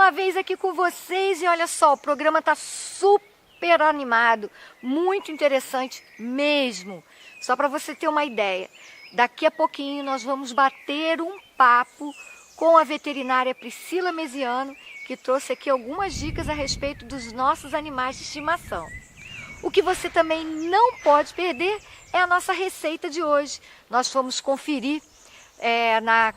uma vez aqui com vocês e olha só, o programa está super animado, muito interessante mesmo. Só para você ter uma ideia, daqui a pouquinho nós vamos bater um papo com a veterinária Priscila Mesiano, que trouxe aqui algumas dicas a respeito dos nossos animais de estimação. O que você também não pode perder é a nossa receita de hoje. Nós fomos conferir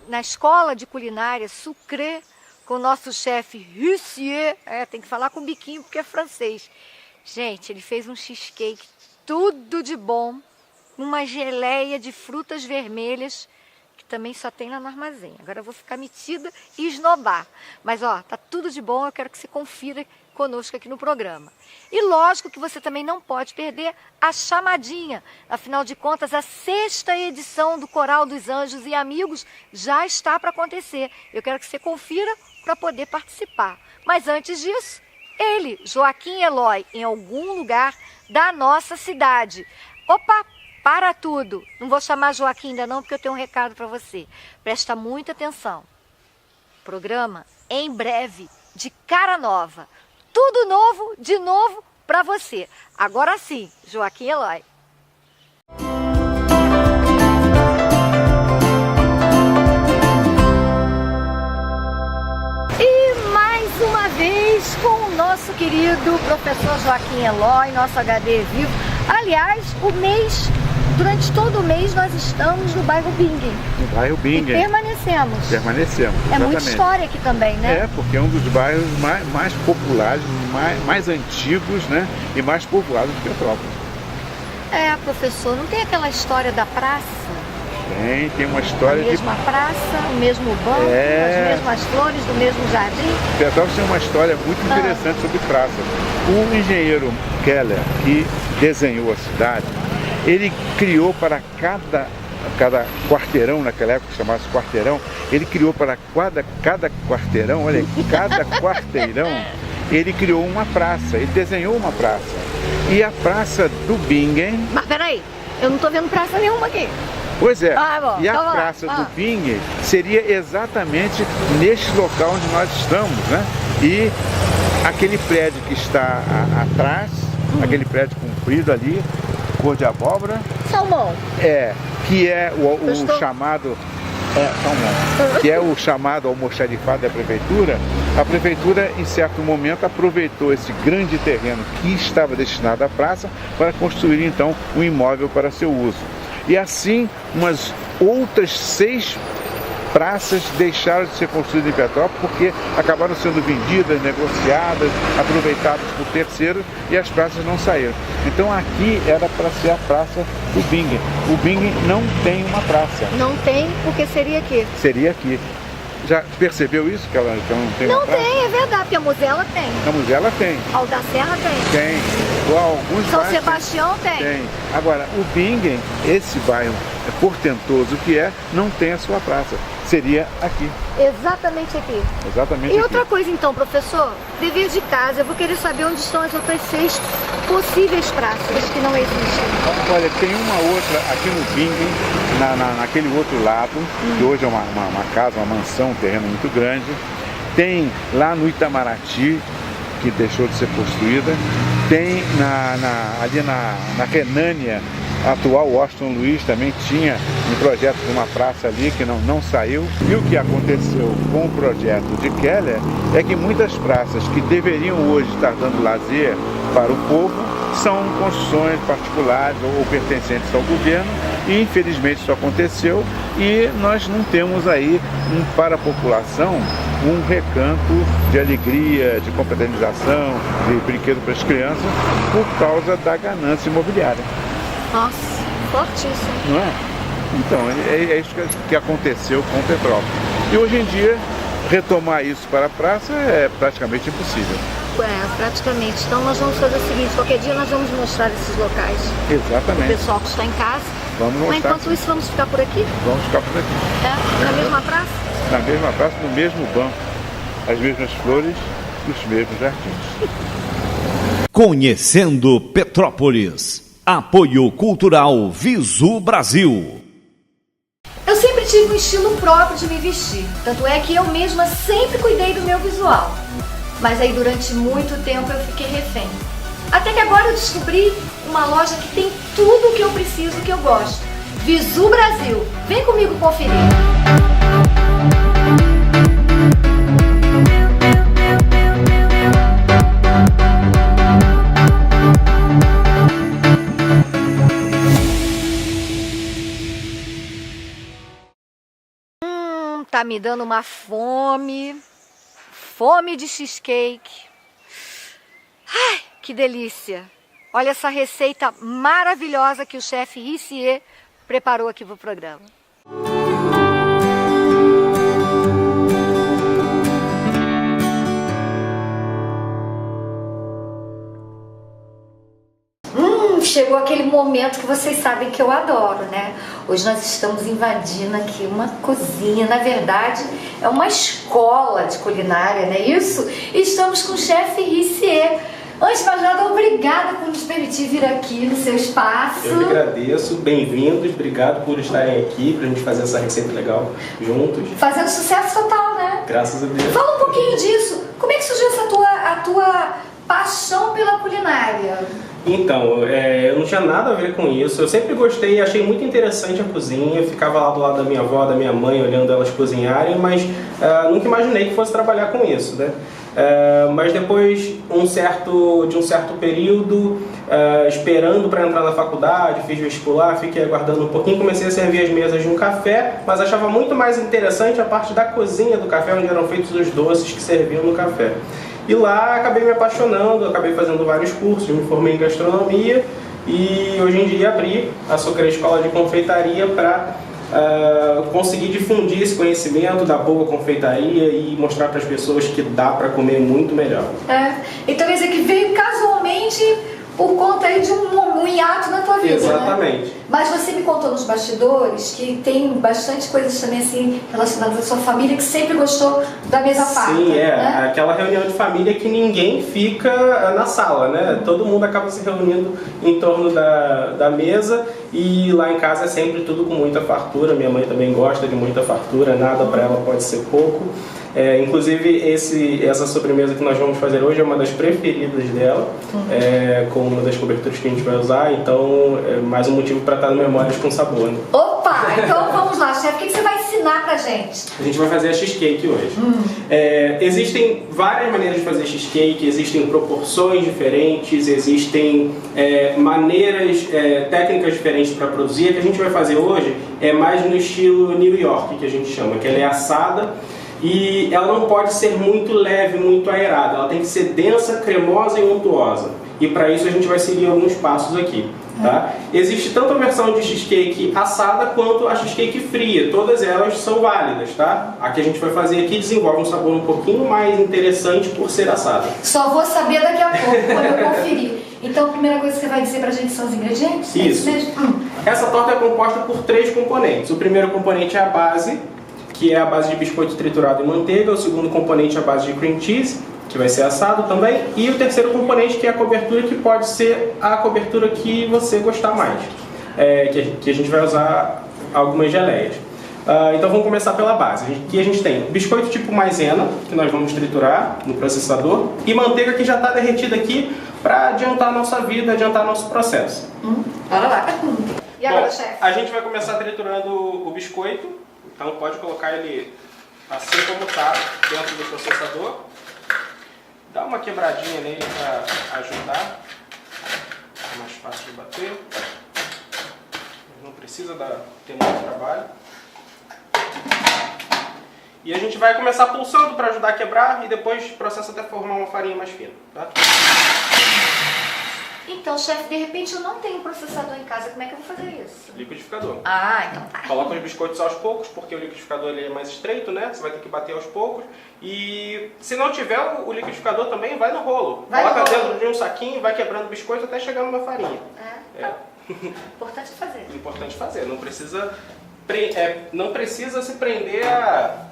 na escola de culinária Sucré, com o nosso chefe Russier, tem que falar com biquinho porque é francês. Gente, ele fez um cheesecake, tudo de bom, uma geleia de frutas vermelhas, que também só tem lá no armazém. Agora eu vou ficar metida e esnobar. Mas ó, tá tudo de bom, eu quero que você confira conosco aqui no programa. E lógico que você também não pode perder a chamadinha. Afinal de contas, a 6ª edição do Coral dos Anjos e Amigos já está para acontecer. Eu quero que você confira para poder participar. Mas antes disso, ele, Joaquim Eloy, em algum lugar da nossa cidade. Opa, para tudo. Não vou chamar Joaquim ainda não, porque eu tenho um recado para você. Presta muita atenção. Programa em breve, de cara nova. Tudo novo, de novo, para você. Agora sim, Joaquim Eloy. E mais uma vez com o nosso querido professor Joaquim Eloy, nosso HD vivo. Aliás, durante todo o mês nós estamos no bairro Bingen. No bairro Bingen. E permanecemos. Permanecemos, exatamente. É muita história aqui também, né? É, porque é um dos bairros mais populares, mais antigos, né? E mais povoados de Petrópolis. É, professor, não tem aquela história da praça? Tem uma história de... A mesma praça, o mesmo banco, as mesmas flores do mesmo jardim. Petrópolis tem uma história muito interessante sobre praça. O engenheiro Keller, que desenhou a cidade, ele criou para cada quarteirão, naquela época chamava-se quarteirão, ele criou para cada quarteirão, olha, cada quarteirão, ele criou uma praça, ele desenhou uma praça. E a praça do Bingen... Mas peraí, eu não estou vendo praça nenhuma aqui. Pois é, bom, e a praça do Bingen seria exatamente neste local onde nós estamos, né? E aquele prédio que está atrás, aquele prédio comprido ali, cor de abóbora. Salmão. Que é o chamado... salmão. Que é o chamado almoxarifado da prefeitura. A prefeitura, em certo momento, aproveitou esse grande terreno que estava destinado à praça para construir, então, um imóvel para seu uso. E assim, umas outras 6 praças deixaram de ser construídas em Petrópolis porque acabaram sendo vendidas, negociadas, aproveitadas por terceiros e as praças não saíram. Então aqui era para ser a praça do Bingen. O Bingen não tem uma praça. Não tem, porque seria aqui. Seria aqui. Já percebeu isso, que ela não tem uma praça? Não tem, é verdade, porque a Mosela tem. A Mosela tem. A da Serra tem. Tem. Alguns São Sebastião tem. Tem. Agora, o Bingen, esse bairro portentoso que é, não tem a sua praça. Seria aqui. Exatamente aqui. Exatamente E aqui. outra coisa então, professor, dever de casa, eu vou querer saber onde estão as outras 6 possíveis praças que não existem. Olha, tem uma outra aqui no Bingen, naquele outro lado, que hoje é uma casa, uma mansão, um terreno muito grande. Tem lá no Itamaraty, que deixou de ser construída. Tem ali na Renânia, a atual Washington Luiz também tinha um projeto de uma praça ali que não saiu. E o que aconteceu com o projeto de Keller é que muitas praças que deveriam hoje estar dando lazer para o povo são construções particulares ou pertencentes ao governo e infelizmente isso aconteceu e nós não temos aí para a população um recanto de alegria, de confraternização, de brinquedo para as crianças por causa da ganância imobiliária. Nossa, fortíssimo. Não é? Então, é isso que aconteceu com Petrópolis. E hoje em dia, retomar isso para a praça é praticamente impossível. Praticamente. Então nós vamos fazer o seguinte, qualquer dia nós vamos mostrar esses locais. Exatamente. O pessoal que está em casa. Vamos mostrar. Mas enquanto isso, vamos ficar por aqui? Vamos ficar por aqui. Na mesma praça? Na mesma praça, no mesmo banco. As mesmas flores, os mesmos jardins. Conhecendo Petrópolis. Apoio Cultural Visu Brasil. Eu sempre tive um estilo próprio de me vestir. Tanto é que eu mesma sempre cuidei do meu visual. Mas aí durante muito tempo eu fiquei refém. Até que agora eu descobri uma loja que tem tudo o que eu preciso e que eu gosto. Visu Brasil. Vem comigo conferir. Tá me dando uma fome de cheesecake. Ai, que delícia! Olha essa receita maravilhosa que o chefe Rissier preparou aqui para o programa. Chegou aquele momento que vocês sabem que eu adoro, né? Hoje nós estamos invadindo aqui uma cozinha, na verdade é uma escola de culinária, não é isso? E estamos com o chefe Rissier. Antes de mais nada, obrigada por nos permitir vir aqui no seu espaço. Eu que agradeço, bem-vindos, obrigado por estarem aqui pra gente fazer essa receita legal juntos. Fazendo sucesso total, né? Graças a Deus. Fala um pouquinho disso. Como é que surgiu a tua paixão pela culinária? Então, eu não tinha nada a ver com isso. Eu sempre gostei e achei muito interessante a cozinha. Eu ficava lá do lado da minha avó, da minha mãe, olhando elas cozinharem, mas nunca imaginei que fosse trabalhar com isso, né? Mas depois de um certo período, esperando para entrar na faculdade, fiz vestibular, fiquei aguardando um pouquinho, comecei a servir as mesas de um café, mas achava muito mais interessante a parte da cozinha do café, onde eram feitos os doces que serviam no café. E lá acabei me apaixonando, acabei fazendo vários cursos, me formei em gastronomia e hoje em dia abri a Sucre Escola de Confeitaria para conseguir difundir esse conhecimento da boa confeitaria e mostrar para as pessoas que dá para comer muito melhor. Então quer dizer que veio casualmente por conta aí de um hiato na tua vida, exatamente. Né? Mas você me contou nos bastidores que tem bastante coisas também assim relacionadas à sua família que sempre gostou da mesa farta. Sim, né? Aquela reunião de família que ninguém fica na sala, né? Todo mundo acaba se reunindo em torno da mesa e lá em casa é sempre tudo com muita fartura. Minha mãe também gosta de muita fartura, nada para ela pode ser pouco. Inclusive essa sobremesa que nós vamos fazer hoje é uma das preferidas dela, com uma das coberturas que a gente vai usar, então é mais um motivo para estar no Memórias com Sabor. Né? Opa! Então vamos lá, chefe, o que você vai ensinar pra gente? A gente vai fazer a cheesecake hoje. Existem várias maneiras de fazer cheesecake, existem proporções diferentes, existem maneiras, técnicas diferentes para produzir. A que a gente vai fazer hoje é mais no estilo New York, que a gente chama, que ela é assada. E ela não pode ser muito leve, muito aerada, ela tem que ser densa, cremosa e untuosa. E para isso a gente vai seguir alguns passos aqui. Tá? Existe tanto a versão de cheesecake assada quanto a cheesecake fria, todas elas são válidas. Tá? A que a gente vai fazer aqui desenvolve um sabor um pouquinho mais interessante por ser assada. Só vou saber daqui a pouco, quando eu conferir. Então a primeira coisa que você vai dizer pra gente são os ingredientes? Isso. Essa torta é composta por 3 componentes. O primeiro componente é a base, que é a base de biscoito triturado e manteiga. O segundo componente é a base de cream cheese, que vai ser assado também. E o terceiro componente, que é a cobertura, que pode ser a cobertura que você gostar mais. Que a gente vai usar algumas geleias. Então vamos começar pela base. Aqui a gente tem biscoito tipo maisena, que nós vamos triturar no processador. E manteiga que já está derretida aqui para adiantar a nossa vida, adiantar nosso processo. Bora lá. E agora, chefe? A gente vai começar triturando o biscoito. Então pode colocar ele assim como está dentro do processador. Dá uma quebradinha nele para ajudar. É mais fácil de bater. Não precisa ter muito trabalho. E a gente vai começar pulsando para ajudar a quebrar e depois processa até formar uma farinha mais fina. Tá? Então, chefe, de repente eu não tenho processador em casa, como é que eu vou fazer isso? Liquidificador. Então tá. Coloca os biscoitos aos poucos, porque o liquidificador ele é mais estreito, né? Você vai ter que bater aos poucos. E se não tiver o liquidificador também, vai no rolo. Coloca dentro de um saquinho, vai quebrando o biscoito até chegar numa farinha. Importante fazer. Importante fazer. Não precisa se prender a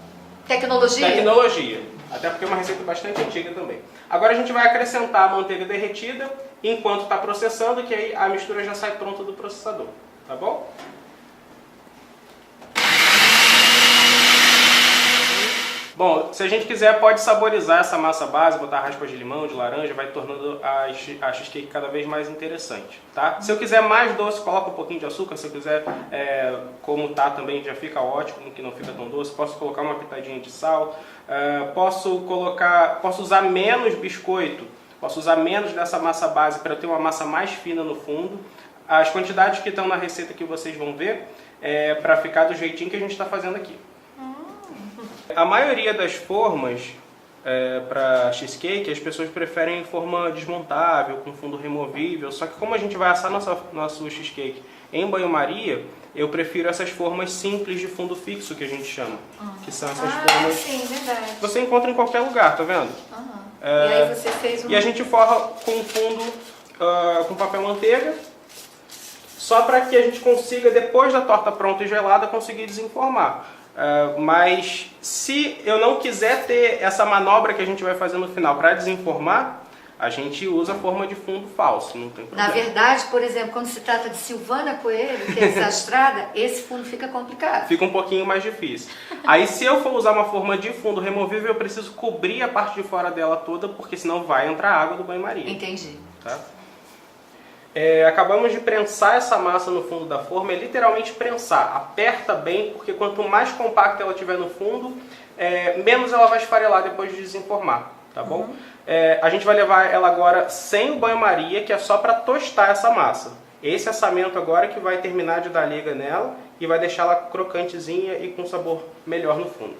tecnologia. Até porque é uma receita bastante antiga também. Agora a gente vai acrescentar a manteiga derretida enquanto está processando, que aí a mistura já sai pronta do processador. Tá bom? Bom, se a gente quiser, pode saborizar essa massa base, botar raspas de limão, de laranja, vai tornando a cheesecake cada vez mais interessante, tá? Se eu quiser mais doce, coloco um pouquinho de açúcar. Se eu quiser, como tá também, já fica ótimo, que não fica tão doce. Posso colocar uma pitadinha de sal. Posso usar menos biscoito, posso usar menos dessa massa base para ter uma massa mais fina no fundo. As quantidades que estão na receita que vocês vão ver, para ficar do jeitinho que a gente está fazendo aqui. A maioria das formas para cheesecake, as pessoas preferem forma desmontável, com fundo removível. Só que como a gente vai assar nosso cheesecake em banho-maria, eu prefiro essas formas simples de fundo fixo, que a gente chama. Que são essas formas... Sim, verdade. Você encontra em qualquer lugar, tá vendo? E aí você fez E a gente forra com fundo com papel manteiga, só para que a gente consiga, depois da torta pronta e gelada, conseguir desenformar. Mas se eu não quiser ter essa manobra que a gente vai fazer no final para desenformar, a gente usa a forma de fundo falso, não tem problema. Na verdade, por exemplo, quando se trata de Silvana Coelho, que é desastrada, esse fundo fica complicado. Fica um pouquinho mais difícil. Aí se eu for usar uma forma de fundo removível, eu preciso cobrir a parte de fora dela toda, porque senão vai entrar água do banho-maria. Entendi. Tá? Acabamos de prensar essa massa no fundo da forma, é literalmente prensar. Aperta bem, porque quanto mais compacta ela tiver no fundo, menos ela vai esfarelar depois de desenformar, tá bom? A gente vai levar ela agora sem o banho-maria, que é só para tostar essa massa. Esse assamento agora que vai terminar de dar liga nela e vai deixar ela crocantezinha e com sabor melhor no fundo.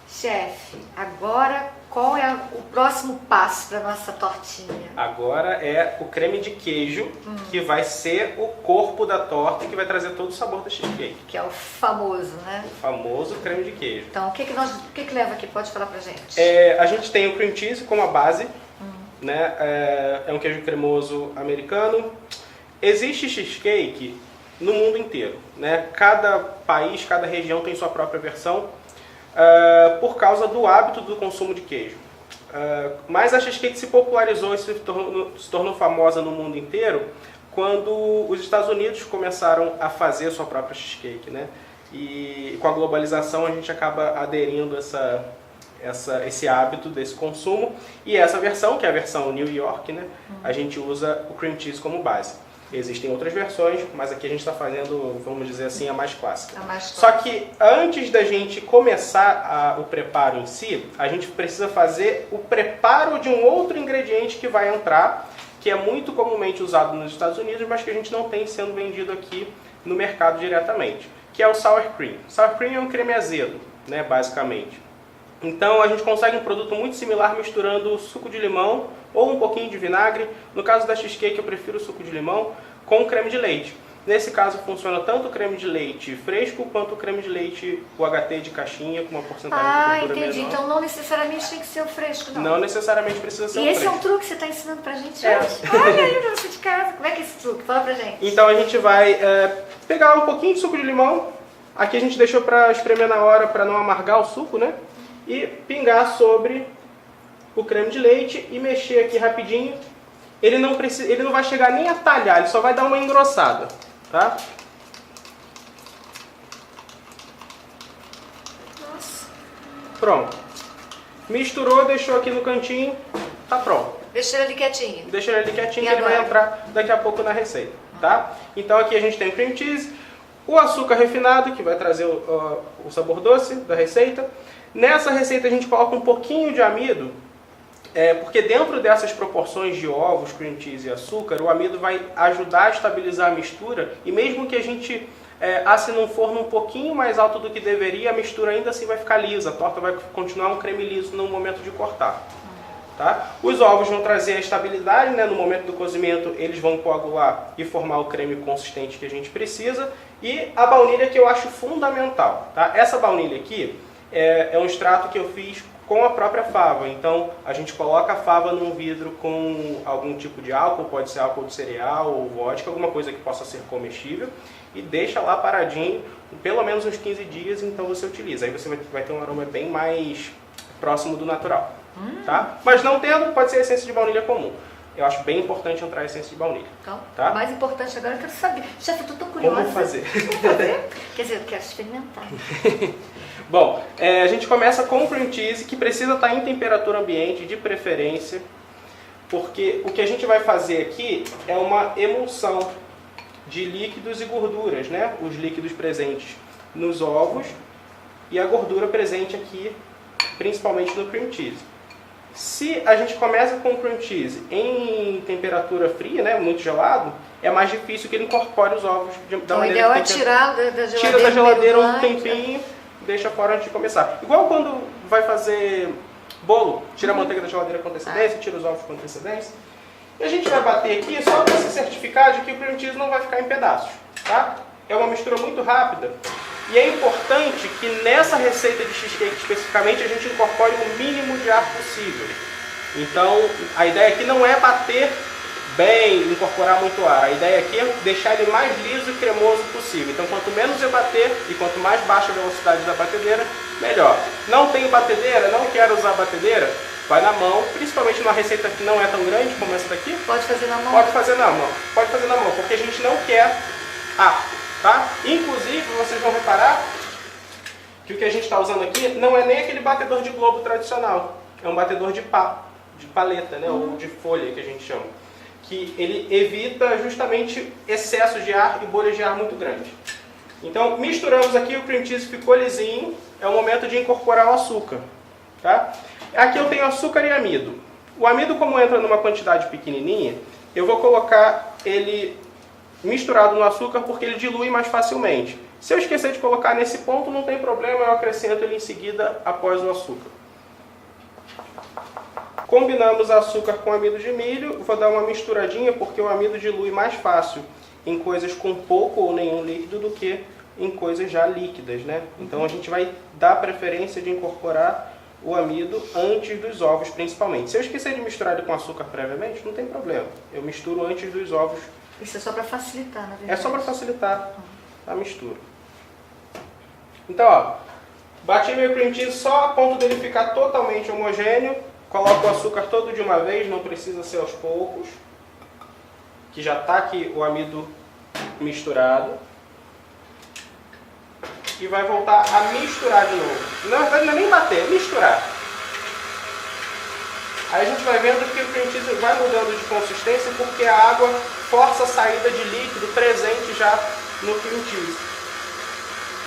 Chefe, agora qual é o próximo passo para nossa tortinha? Agora é o creme de queijo, que vai ser o corpo da torta e que vai trazer todo o sabor do cheesecake. Que é o famoso, né? O famoso creme de queijo. Então, o que leva aqui? Pode falar pra gente? A gente tem o cream cheese como a base, né? É um queijo cremoso americano. Existe cheesecake no mundo inteiro, né? Cada país, cada região tem sua própria versão. Por causa do hábito do consumo de queijo. Mas a cheesecake se popularizou e se tornou famosa no mundo inteiro quando os Estados Unidos começaram a fazer a sua própria cheesecake, né? E com a globalização a gente acaba aderindo esse hábito desse consumo. E essa versão, que é a versão New York, né? A gente usa o cream cheese como base. Existem outras versões, mas aqui a gente está fazendo, vamos dizer assim, a mais clássica. Só que antes da gente começar o preparo em si, a gente precisa fazer o preparo de um outro ingrediente que vai entrar, que é muito comumente usado nos Estados Unidos, mas que a gente não tem sendo vendido aqui no mercado diretamente, que é o sour cream. Sour cream é um creme azedo, né, basicamente. Então a gente consegue um produto muito similar misturando suco de limão ou um pouquinho de vinagre. No caso da cheesecake eu prefiro o suco de limão com creme de leite. Nesse caso funciona tanto o creme de leite fresco quanto o creme de leite UHT de caixinha com uma porcentagem de gordura entendi. menor. Então não necessariamente tem que ser o fresco, não. Não necessariamente precisa ser o fresco. E esse é um truque que você está ensinando pra gente hoje? Olha aí pra você de casa. Como é que é esse truque? Fala pra gente. Então a gente vai pegar um pouquinho de suco de limão. Aqui a gente deixou para espremer na hora para não amargar o suco, né? E pingar sobre o creme de leite e mexer aqui rapidinho. Ele não vai chegar nem a talhar, ele só vai dar uma engrossada, tá? Nossa. Pronto. Misturou, deixou aqui no cantinho, tá pronto. Deixa ele ali quietinho. Deixa ele ali quietinho E que ele vai agora? entrar daqui a pouco na receita, tá? Então aqui a gente tem o cream cheese, o açúcar refinado, que vai trazer o sabor doce da receita. Nessa receita a gente coloca um pouquinho de amido, porque dentro dessas proporções de ovos, cream cheese e açúcar, o amido vai ajudar a estabilizar a mistura, e mesmo que a gente asse num forno um pouquinho mais alto do que deveria, a mistura ainda assim vai ficar lisa, a torta vai continuar um creme liso no momento de cortar. Tá? Os ovos vão trazer a estabilidade, né? No momento do cozimento eles vão coagular e formar o creme consistente que a gente precisa, e a baunilha que eu acho fundamental. Tá? Essa baunilha aqui é um extrato que eu fiz com a própria fava. Então a gente coloca a fava num vidro com algum tipo de álcool, pode ser álcool de cereal ou vodka, alguma coisa que possa ser comestível, e deixa lá paradinho pelo menos uns 15 dias, então você utiliza. Aí você vai ter um aroma bem mais próximo do natural. Tá? Mas não tendo, pode ser essência de baunilha comum. Eu acho bem importante entrar a essência de baunilha. Então, tá? O mais importante agora eu quero saber. Chefe, eu tô tão curiosa. Como fazer? Quer dizer, eu quero experimentar. Bom, a gente começa com o cream cheese, que precisa estar em temperatura ambiente, de preferência, porque o que a gente vai fazer aqui é uma emulsão de líquidos e gorduras, né? Os líquidos presentes nos ovos e a gordura presente aqui, principalmente no cream cheese. Se a gente começa com o cream cheese em temperatura fria, né, muito gelado, é mais difícil que ele incorpore os ovos da maneira que o ideal é tirar da geladeira. Tira da geladeira um tempinho, deixa fora antes de começar. Igual quando vai fazer bolo, tira a manteiga da geladeira com antecedência, tira os ovos com antecedência. E a gente vai bater aqui só para se certificar de que o cream cheese não vai ficar em pedaços, tá? É uma mistura muito rápida. E é importante que nessa receita de cheesecake especificamente a gente incorpore o mínimo de ar possível. Então a ideia aqui não é bater bem, incorporar muito ar. A ideia aqui é deixar ele mais liso e cremoso possível. Então quanto menos eu bater e quanto mais baixa a velocidade da batedeira, melhor. Não tenho batedeira, não quero usar batedeira, vai na mão, principalmente numa receita que não é tão grande como essa daqui. Pode fazer na mão? Pode fazer na mão. Pode fazer na mão, porque a gente não quer ar. Tá? Inclusive, vocês vão reparar que o que a gente está usando aqui não é nem aquele batedor de globo tradicional. É um batedor de pá, de paleta, né? Ou de folha, que a gente chama. Que ele evita justamente excesso de ar e bolhas de ar muito grandes. Então, misturamos aqui, o cream cheese ficou lisinho. É o momento de incorporar o açúcar. Tá? Aqui eu tenho açúcar e amido. O amido, como entra numa quantidade pequenininha, eu vou colocar ele misturado no açúcar porque ele dilui mais facilmente. Se eu esquecer de colocar nesse ponto, não tem problema, eu acrescento ele em seguida após o açúcar. Combinamos açúcar com amido de milho, vou dar uma misturadinha porque o amido dilui mais fácil em coisas com pouco ou nenhum líquido do que em coisas já líquidas, né? Então a gente vai dar preferência de incorporar o amido antes dos ovos, principalmente. Se eu esquecer de misturar ele com açúcar previamente, não tem problema. Eu misturo antes dos ovos. Isso é só para facilitar, na verdade. É só para facilitar a mistura. Então, ó, bati meu cream cheese só a ponto dele ficar totalmente homogêneo. Coloco o açúcar todo de uma vez, não precisa ser aos poucos. Que já está aqui o amido misturado. E vai voltar a misturar de novo. Na verdade não é nem bater, é misturar. Aí a gente vai vendo que o cream cheese vai mudando de consistência porque a água força a saída de líquido presente já no cream cheese.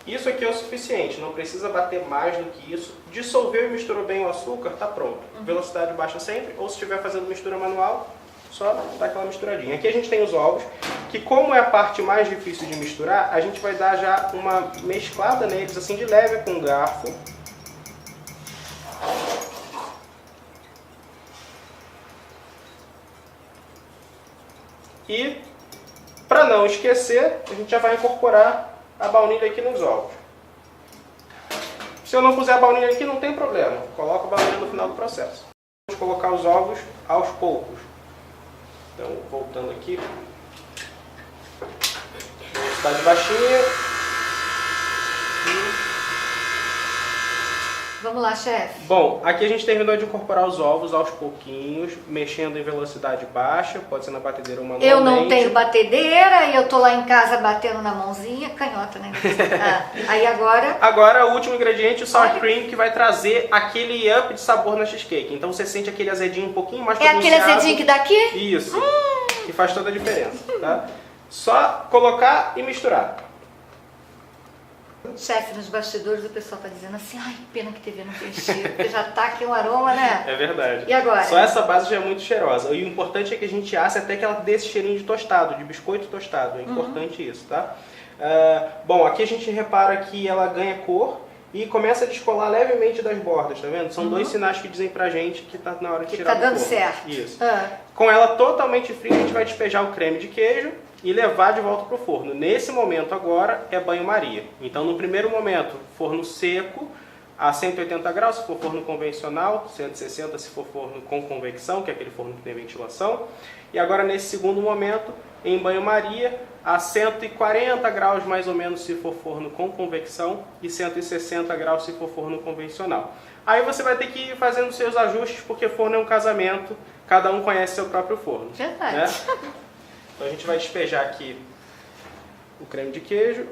Isso aqui é o suficiente, não precisa bater mais do que isso. Dissolveu e misturou bem o açúcar, está pronto. Velocidade baixa sempre, ou se estiver fazendo mistura manual, só dá aquela misturadinha. Aqui a gente tem os ovos, que como é a parte mais difícil de misturar, a gente vai dar já uma mesclada neles, assim de leve com um garfo. E, para não esquecer, a gente já vai incorporar a baunilha aqui nos ovos. Se eu não puser a baunilha aqui, não tem problema. Coloco a baunilha no final do processo. Vamos colocar os ovos aos poucos. Então, voltando aqui. Velocidade baixinha. Vamos lá, chefe. Bom, aqui a gente terminou de incorporar os ovos aos pouquinhos, mexendo em velocidade baixa, pode ser na batedeira ou manualmente. Eu não tenho batedeira e eu tô lá em casa batendo na mãozinha, canhota, né? Aí agora... Agora o último ingrediente, o sour cream, que vai trazer aquele up de sabor na cheesecake. Então você sente aquele azedinho um pouquinho mais pronunciado. É aquele azedinho que dá aqui? Isso, que faz toda a diferença, tá? Só colocar e misturar. Chefe, nos bastidores o pessoal tá dizendo assim, ai, pena que TV não fez cheiro, porque já tá aqui um aroma, né? É verdade. E agora? Só essa base já é muito cheirosa. E o importante é que a gente asse até que ela dê esse cheirinho de tostado, de biscoito tostado. É importante isso, tá? Bom, aqui a gente repara que ela ganha cor e começa a descolar levemente das bordas, tá vendo? São dois sinais que dizem pra gente que tá na hora de tirar do forno. Tá dando certo. Isso. Com ela totalmente fria, a gente vai despejar o creme de queijo e levar de volta para o forno. Nesse momento agora é banho-maria. Então no primeiro momento, forno seco a 180 graus, se for forno convencional, 160 se for forno com convecção, que é aquele forno que tem ventilação. E agora nesse segundo momento, em banho-maria, a 140 graus mais ou menos se for forno com convecção e 160 graus se for forno convencional. Aí você vai ter que ir fazendo seus ajustes, porque forno é um casamento, cada um conhece seu próprio forno. Verdade. Né? Então a gente vai despejar aqui o creme de queijo.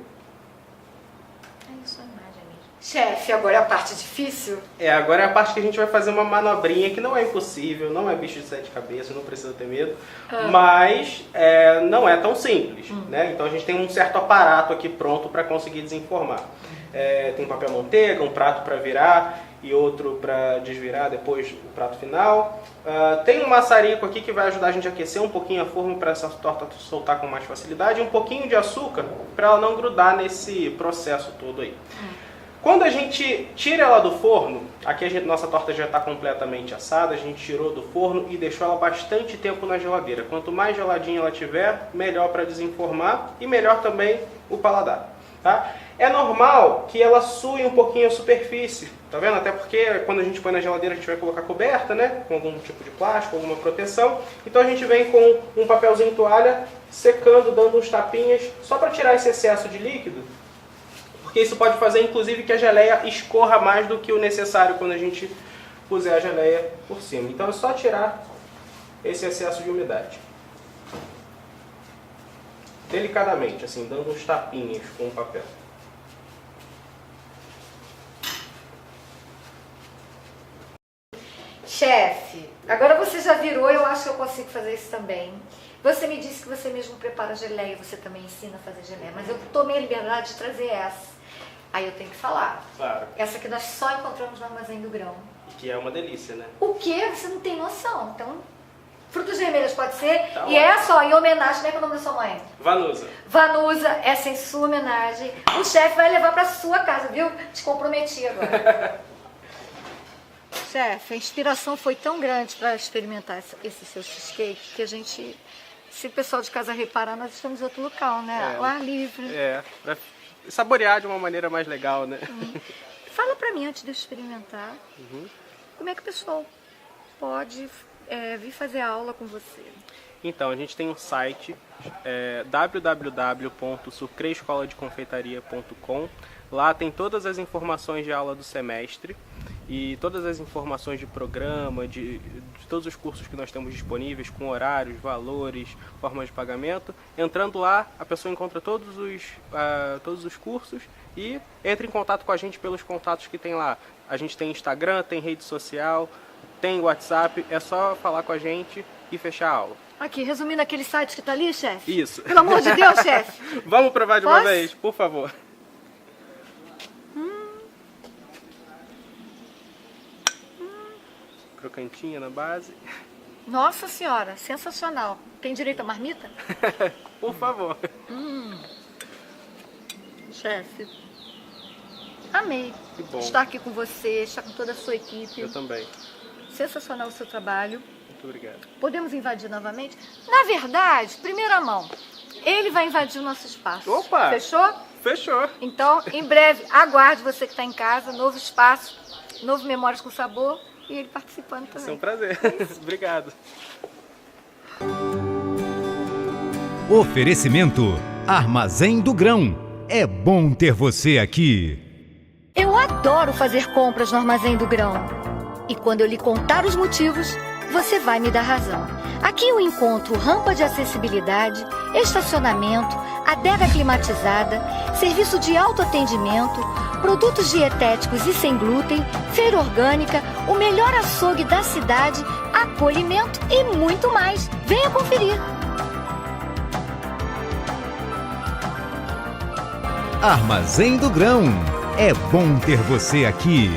É isso, a imagem mesmo. Chefe, agora é a parte difícil? Agora é a parte que a gente vai fazer uma manobrinha que não é impossível, não é bicho de 7 cabeças, não precisa ter medo, mas não é tão simples, né? Então a gente tem um certo aparato aqui pronto para conseguir desenformar. Tem papel manteiga, um prato para virar e outro para desvirar depois o prato final. Tem um maçarico aqui que vai ajudar a gente a aquecer um pouquinho a forma para essa torta soltar com mais facilidade, e um pouquinho de açúcar para ela não grudar nesse processo todo aí. Quando a gente tira ela do forno, aqui nossa torta já está completamente assada, a gente tirou do forno e deixou ela bastante tempo na geladeira. Quanto mais geladinha ela tiver, melhor para desenformar e melhor também o paladar. Tá? É normal que ela sue um pouquinho a superfície, tá vendo? Até porque quando a gente põe na geladeira a gente vai colocar coberta, né? Com algum tipo de plástico, alguma proteção. Então a gente vem com um papelzinho toalha, secando, dando uns tapinhas, só para tirar esse excesso de líquido. Porque isso pode fazer, inclusive, que a geleia escorra mais do que o necessário quando a gente puser a geleia por cima. Então é só tirar esse excesso de umidade. Delicadamente, assim, dando uns tapinhas com o papel. Chefe, agora você já virou, eu acho que eu consigo fazer isso também. Você me disse que você mesmo prepara geleia, você também ensina a fazer geleia, mas eu tomei a liberdade de trazer essa. Aí eu tenho que falar. Claro. Essa que nós só encontramos no Armazém do Grão. Que é uma delícia, né? O quê? Você não tem noção. Então, frutas vermelhas pode ser. Tá e é só, em homenagem, como é que é o nome da sua mãe? Vanusa. Vanusa, essa é em sua homenagem. O chefe vai levar pra sua casa, viu? Te comprometi agora. Chefe, a inspiração foi tão grande para experimentar esse seu cheesecake que a gente, se o pessoal de casa reparar, nós estamos em outro local, né? Ao ar livre. Pra saborear de uma maneira mais legal, né? Fala pra mim, antes de eu experimentar, como é que o pessoal pode vir fazer aula com você? Então, a gente tem um site, www.sucreescoladeconfeitaria.com. Lá tem todas as informações de aula do semestre e todas as informações de programa, de todos os cursos que nós temos disponíveis, com horários, valores, formas de pagamento. Entrando lá, a pessoa encontra todos os cursos e entra em contato com a gente pelos contatos que tem lá. A gente tem Instagram, tem rede social, tem WhatsApp, é só falar com a gente e fechar a aula. Aqui, resumindo aquele site que tá ali, chefe? Isso. Pelo amor de Deus, chefe! Vamos provar de uma vez, por favor. Crocantinha na base. Nossa senhora, sensacional. Tem direito a marmita? Por favor. Chefe, amei Que bom. estar aqui com você, estar com toda a sua equipe. Eu também. Sensacional o seu trabalho. Muito obrigado. Podemos invadir novamente? Na verdade, primeira mão, ele vai invadir o nosso espaço. Opa! Fechou? Fechou. Então, em breve, aguarde você que está em casa, novo espaço, novo Memórias com Sabor. E ele participando também. Vai ser um prazer. Obrigado. Oferecimento Armazém do Grão. É bom ter você aqui. Eu adoro fazer compras no Armazém do Grão. E quando eu lhe contar os motivos, você vai me dar razão. Aqui eu encontro rampa de acessibilidade, estacionamento, adega climatizada, serviço de autoatendimento, produtos dietéticos e sem glúten, feira orgânica, o melhor açougue da cidade, acolhimento e muito mais. Venha conferir. Armazém do Grão. É bom ter você aqui.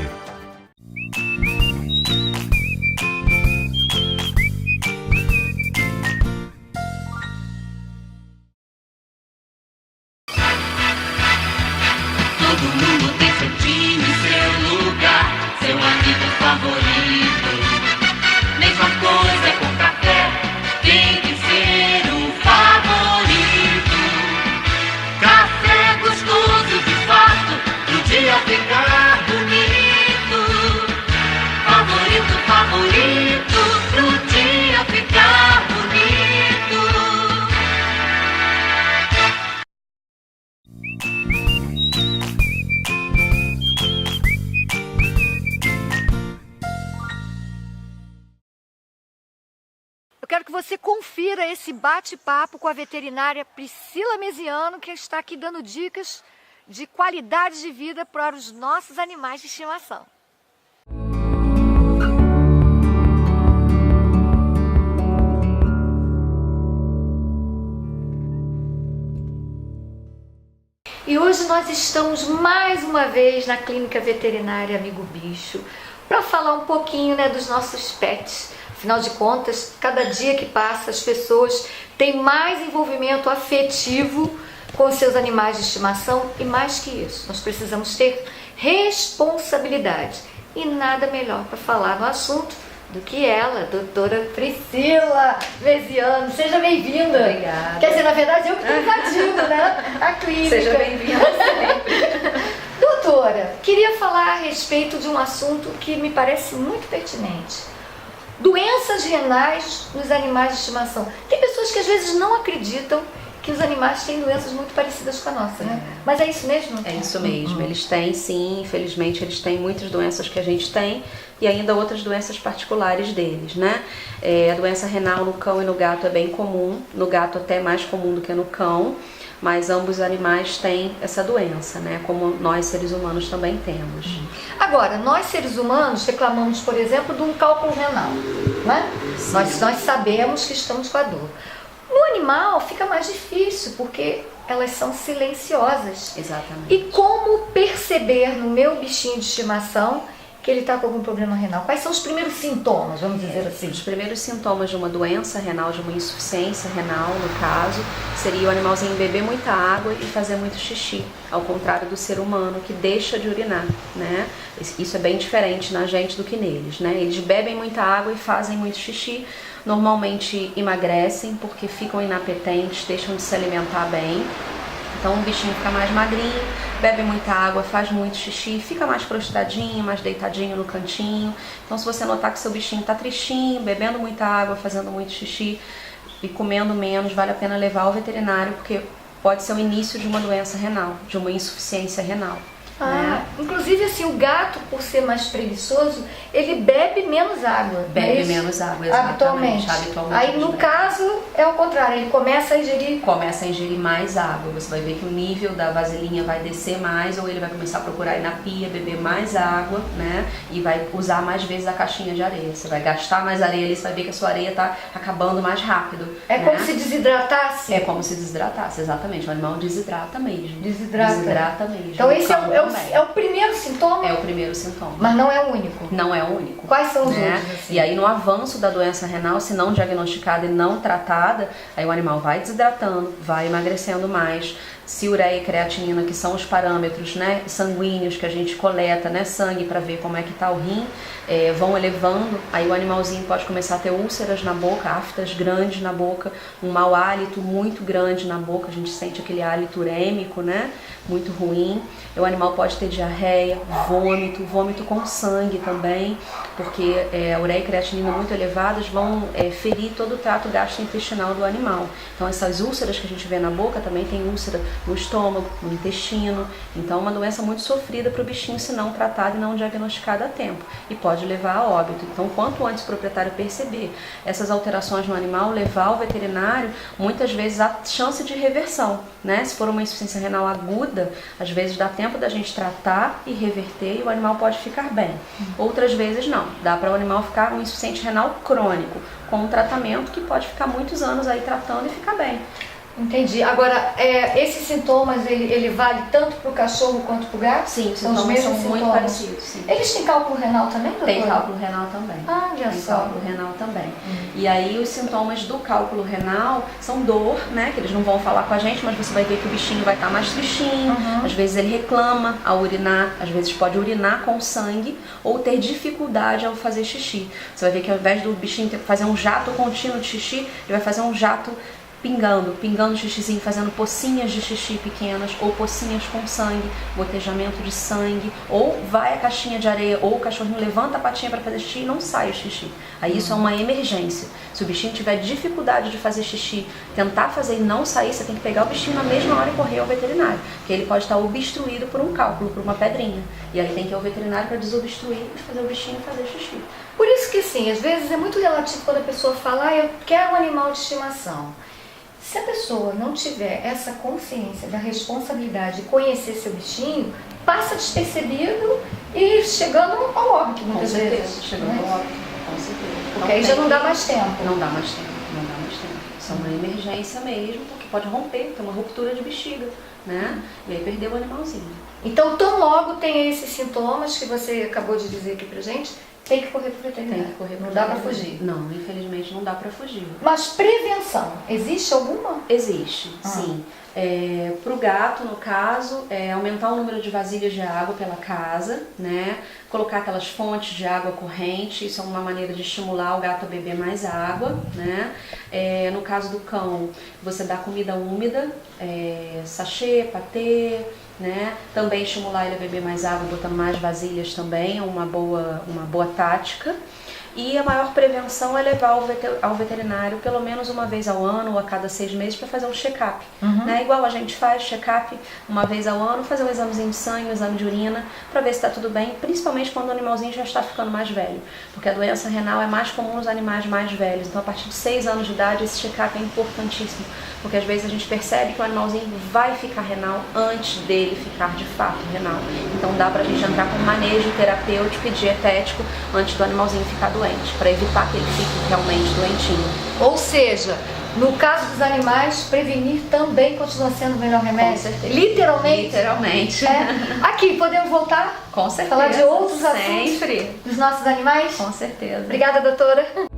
Quero que você confira esse bate-papo com a veterinária Priscila Mesiano, que está aqui dando dicas de qualidade de vida para os nossos animais de estimação. E hoje nós estamos mais uma vez na Clínica Veterinária Amigo Bicho para falar um pouquinho, né, dos nossos pets. Afinal de contas, cada dia que passa as pessoas têm mais envolvimento afetivo com os seus animais de estimação e mais que isso, nós precisamos ter responsabilidade. E nada melhor para falar no assunto do que ela, doutora Priscila Veziano. Seja bem-vinda. Obrigada. Quer dizer, na verdade, eu que estou invadindo, né, a clínica. Seja bem-vinda sempre. Doutora, queria falar a respeito de um assunto que me parece muito pertinente. Doenças renais nos animais de estimação. Tem pessoas que às vezes não acreditam que os animais têm doenças muito parecidas com a nossa, né? Mas é isso mesmo? É isso mesmo, eles têm sim, infelizmente eles têm muitas doenças que a gente tem e ainda outras doenças particulares deles, né? A doença renal no cão e no gato é bem comum, no gato até mais comum do que no cão, mas ambos os animais têm essa doença, né? Como nós seres humanos também temos. Agora, nós seres humanos reclamamos, por exemplo, de um cálculo renal, né? Nós sabemos que estamos com a dor. No animal fica mais difícil, porque elas são silenciosas. Exatamente. E como perceber no meu bichinho de estimação que ele está com algum problema renal? Quais são os primeiros sintomas, vamos dizer assim? Os primeiros sintomas de uma doença renal, de uma insuficiência renal, no caso, seria o animalzinho beber muita água e fazer muito xixi, ao contrário do ser humano, que deixa de urinar, né? Isso é bem diferente na gente do que neles, né? Eles bebem muita água e fazem muito xixi, normalmente emagrecem porque ficam inapetentes, deixam de se alimentar bem. Então o bichinho fica mais magrinho, bebe muita água, faz muito xixi, fica mais prostradinho, mais deitadinho no cantinho. Então se você notar que seu bichinho está tristinho, bebendo muita água, fazendo muito xixi e comendo menos, vale a pena levar ao veterinário, porque pode ser o início de uma doença renal, de uma insuficiência renal. Né? Inclusive assim, o gato, por ser mais preguiçoso, ele bebe menos água. Bebe menos água, exatamente. Habitualmente. Aí no caso é o contrário, ele começa a ingerir... Começa a ingerir mais água, você vai ver que o nível da vasilhinha vai descer mais, ou ele vai começar a procurar ir na pia, beber mais água, né? E vai usar mais vezes a caixinha de areia. Você vai gastar mais areia ali, você vai ver que a sua areia está acabando mais rápido. É, né? Como se desidratasse? É como se desidratasse, exatamente. O animal desidrata mesmo. Desidrata mesmo. Então esse é o primeiro sintoma? É o primeiro sintoma. Mas não é o único? Não é o único. Quais são os outros? Assim? E aí no avanço da doença renal, se não diagnosticada e não tratada, aí o animal vai desidratando, vai emagrecendo mais. Se ureia e creatinina, que são os parâmetros, né, sanguíneos que a gente coleta, né, sangue para ver como é que está o rim, vão elevando, aí o animalzinho pode começar a ter úlceras na boca, aftas grandes na boca, um mau hálito muito grande na boca, a gente sente aquele hálito urêmico, né, muito ruim. O animal pode ter diarreia, vômito com sangue também, porque a ureia e creatinina muito elevadas vão ferir todo o trato gastrointestinal do animal. Então essas úlceras que a gente vê na boca também tem úlcera no estômago, no intestino. Então é uma doença muito sofrida para o bichinho se não tratada e não diagnosticada a tempo. E pode levar a óbito. Então quanto antes o proprietário perceber essas alterações no animal, levar ao veterinário, muitas vezes há chance de reversão, né? Se for uma insuficiência renal aguda, às vezes dá tempo da gente tratar e reverter e o animal pode ficar bem. Outras vezes não. Dá para o animal ficar um insuficiente renal crônico, com um tratamento que pode ficar muitos anos aí tratando e ficar bem. Entendi. Agora, esses sintomas, ele vale tanto para o cachorro quanto para o gato? Sim, os sintomas são muito parecidos. Sim. Eles têm cálculo renal também, doutora? Tem cálculo renal também. Olha Tem só. cálculo renal também. E aí os sintomas do cálculo renal são dor, né? Que eles não vão falar com a gente, mas você vai ver que o bichinho vai estar mais tristinho. Às vezes ele reclama ao urinar, às vezes pode urinar com sangue ou ter dificuldade ao fazer xixi. Você vai ver que ao invés do bichinho ter que fazer um jato contínuo de xixi, ele vai fazer um jato pingando xixizinho, fazendo pocinhas de xixi pequenas ou pocinhas com sangue, gotejamento de sangue, ou vai a caixinha de areia ou o cachorrinho levanta a patinha para fazer xixi e não sai o xixi. Aí isso é uma emergência. Se o bichinho tiver dificuldade de fazer xixi, tentar fazer e não sair, você tem que pegar o bichinho na mesma hora e correr ao veterinário, porque ele pode estar obstruído por um cálculo, por uma pedrinha, e aí tem que ir ao veterinário para desobstruir e fazer o bichinho fazer xixi. Por isso que sim, às vezes é muito relativo quando a pessoa fala, eu quero um animal de estimação. Se a pessoa não tiver essa consciência da responsabilidade de conhecer seu bichinho, passa despercebido e chegando ao óbito muitas vezes. Chegando ao óbito, com certeza. Porque aí já não dá mais tempo. Não dá mais tempo. Isso é uma emergência mesmo, porque pode romper, tem uma ruptura de bexiga, né? E aí perdeu o animalzinho. Então, tão logo tem esses sintomas que você acabou de dizer aqui pra gente, tem que correr pro veterinário. Tem que correr pro Não dá pra veterinário. fugir. Não, infelizmente não dá pra fugir. Mas prevenção, existe alguma? Existe, sim. Para o gato, no caso, aumentar o número de vasilhas de água pela casa, né? Colocar aquelas fontes de água corrente, isso é uma maneira de estimular o gato a beber mais água, né? No caso do cão, você dá comida úmida, sachê, patê, né? Também estimular ele a beber mais água, botando mais vasilhas também, é uma boa tática. E a maior prevenção é levar ao veterinário pelo menos uma vez ao ano ou a cada 6 meses para fazer um check-up. Né? Igual a gente faz check-up uma vez ao ano, fazer um examezinho de sangue, um exame de urina, para ver se está tudo bem, principalmente quando o animalzinho já está ficando mais velho. Porque a doença renal é mais comum nos animais mais velhos. Então, a partir de 6 anos de idade, esse check-up é importantíssimo. Porque às vezes a gente percebe que o animalzinho vai ficar renal antes dele ficar de fato renal. Então dá pra gente entrar com um manejo terapêutico e dietético antes do animalzinho ficar doente, para evitar que ele fique realmente doentinho. Ou seja, no caso dos animais, prevenir também continua sendo o melhor remédio? Com certeza. Literalmente? Literalmente. Aqui, podemos voltar? Com certeza. Falar de outros Sempre. assuntos dos nossos animais? Com certeza. Obrigada, doutora.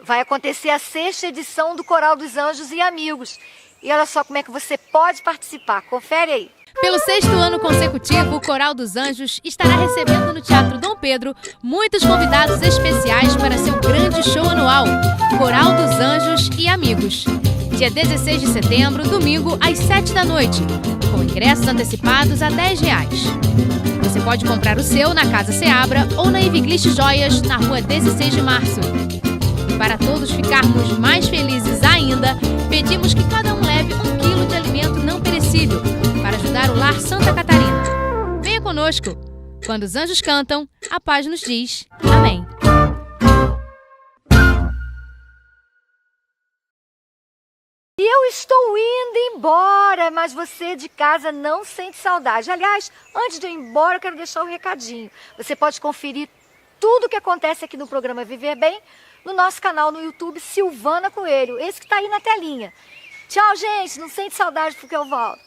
Vai acontecer a 6ª edição do Coral dos Anjos e Amigos. E olha só como é que você pode participar. Confere aí. Pelo 6º ano consecutivo, o Coral dos Anjos estará recebendo no Teatro Dom Pedro muitos convidados especiais para seu grande show anual, Coral dos Anjos e Amigos. Dia 16 de setembro, domingo, às 7 da noite, com ingressos antecipados a R$10. Você pode comprar o seu na Casa Seabra ou na Iviglist Joias, na rua 16 de março. Para todos ficarmos mais felizes ainda, pedimos que cada um leve 1 quilo de alimento não perecível para ajudar o Lar Santa Catarina. Venha conosco! Quando os anjos cantam, a paz nos diz amém. E eu estou indo embora, mas você de casa não sente saudade. Aliás, antes de eu ir embora, eu quero deixar um recadinho. Você pode conferir tudo o que acontece aqui no programa Viver Bem no nosso canal no YouTube, Silvana Coelho, esse que está aí na telinha. Tchau, gente, não sente saudade porque eu volto.